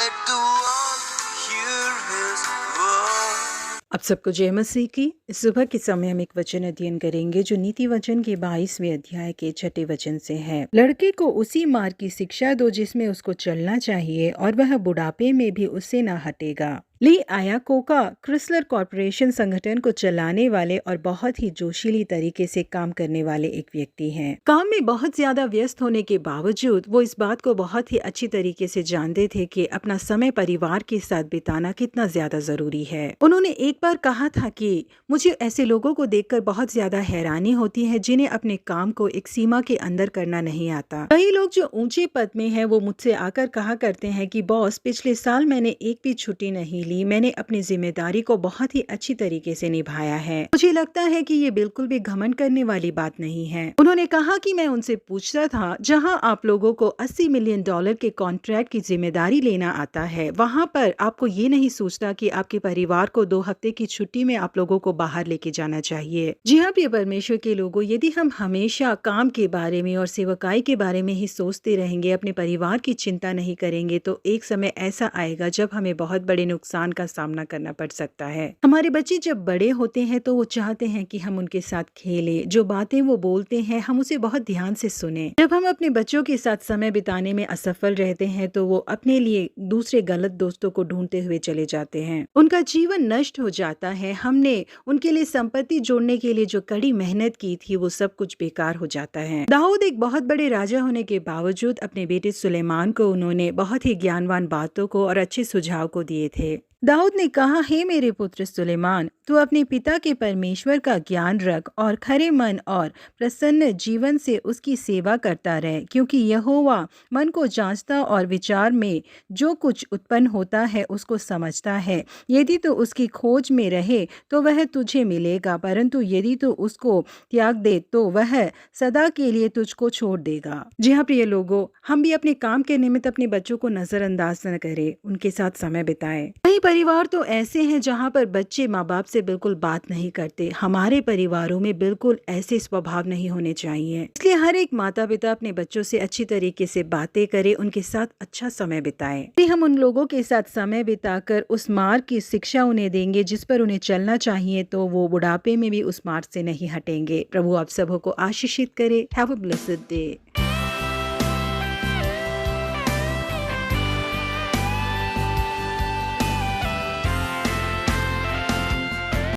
Let the world hear his word. आप सबको जय मसीह की। इस सुबह के समय हम एक वचन अध्ययन करेंगे जो नीति वचन के 22वें अध्याय के 6 वचन से है। लड़के को उसी मार्ग की शिक्षा दो जिसमें उसको चलना चाहिए और वह बुढ़ापे में भी उससे ना हटेगा। ली आयाकोका क्रिसलर कॉरपोरेशन संगठन को चलाने वाले और बहुत ही जोशीली तरीके से काम करने वाले एक व्यक्ति हैं। काम में बहुत ज्यादा व्यस्त होने के बावजूद वो इस बात को बहुत ही अच्छी तरीके से जानते थे कि अपना समय परिवार के साथ बिताना कितना ज्यादा जरूरी है। उन्होंने एक बार कहा था कि मुझे ऐसे लोगों को देखकर बहुत ज्यादा हैरानी होती है जिन्हें अपने काम को एक सीमा के अंदर करना नहीं आता। कई लोग जो ऊंचे पद में हैं वो मुझसे आकर कहा करते हैं कि बॉस, पिछले साल मैंने एक भी छुट्टी नहीं ली, मैंने अपनी जिम्मेदारी को बहुत ही अच्छी तरीके से निभाया है। मुझे लगता है कि ये बिल्कुल भी घमंड करने वाली बात नहीं है। उन्होंने कहा कि मैं उनसे पूछता था, जहां आप लोगों को $80 मिलियन के कॉन्ट्रैक्ट की जिम्मेदारी लेना आता है, वहां पर आपको ये नहीं सोचता कि आपके परिवार को 2 हफ्ते की छुट्टी में आप लोगों को बाहर लेके जाना चाहिए। जी हाँ प्रिय परमेश्वर के लोगों, यदि हम हमेशा काम के बारे में और सेवकाई के बारे में ही सोचते रहेंगे, अपने परिवार की चिंता नहीं करेंगे, तो एक समय ऐसा आएगा जब हमें बहुत बड़े नुकसान का सामना करना पड़ सकता है। हमारे बच्चे जब बड़े होते हैं तो वो चाहते हैं कि हम उनके साथ खेलें, जो बातें वो बोलते हैं हम उसे बहुत ध्यान से सुने। जब हम अपने बच्चों के साथ समय बिताने में असफल रहते हैं तो वो अपने लिए दूसरे गलत दोस्तों को ढूंढते हुए चले जाते हैं। उनका जीवन नष्ट हो जाता है। हमने उनके लिए संपत्ति जोड़ने के लिए जो कड़ी मेहनत की थी वो सब कुछ बेकार हो जाता है। दाऊद एक बहुत बड़े राजा होने के बावजूद अपने बेटे सुलेमान को उन्होंने बहुत ही ज्ञानवान बातों को और अच्छे सुझाव को दिए थे। दाऊद ने कहा, हे मेरे पुत्र सुलेमान, तू अपने पिता के परमेश्वर का ज्ञान रख और खरे मन और प्रसन्न जीवन से उसकी सेवा करता रहे, क्योंकि यहोवा मन को जांचता और विचार में जो कुछ उत्पन्न होता है उसको समझता है। यदि तो उसकी खोज में रहे तो वह तुझे मिलेगा, परंतु यदि तो उसको त्याग दे तो वह सदा के लिए तुझको छोड़ देगा। जी हाँ प्रिय लोगों, हम भी अपने काम के निमित्त अपने बच्चों को नजरअंदाज न करें, उनके साथ समय बिताएं। कई परिवार तो ऐसे हैं जहाँ पर बच्चे माँ बाप से बिल्कुल बात नहीं करते। हमारे परिवारों में बिल्कुल ऐसे स्वभाव नहीं होने चाहिए। इसलिए हर एक माता पिता अपने बच्चों से अच्छी तरीके से बातें करे, उनके साथ अच्छा समय बिताएं। यदि हम उन लोगों के साथ समय बिताकर उस मार्ग की शिक्षा उन्हें देंगे जिस पर उन्हें चलना चाहिए, तो वो बुढ़ापे में भी उस मार्ग से नहीं हटेंगे। प्रभु आप सबों को आशीषित करे। Have a blessed day.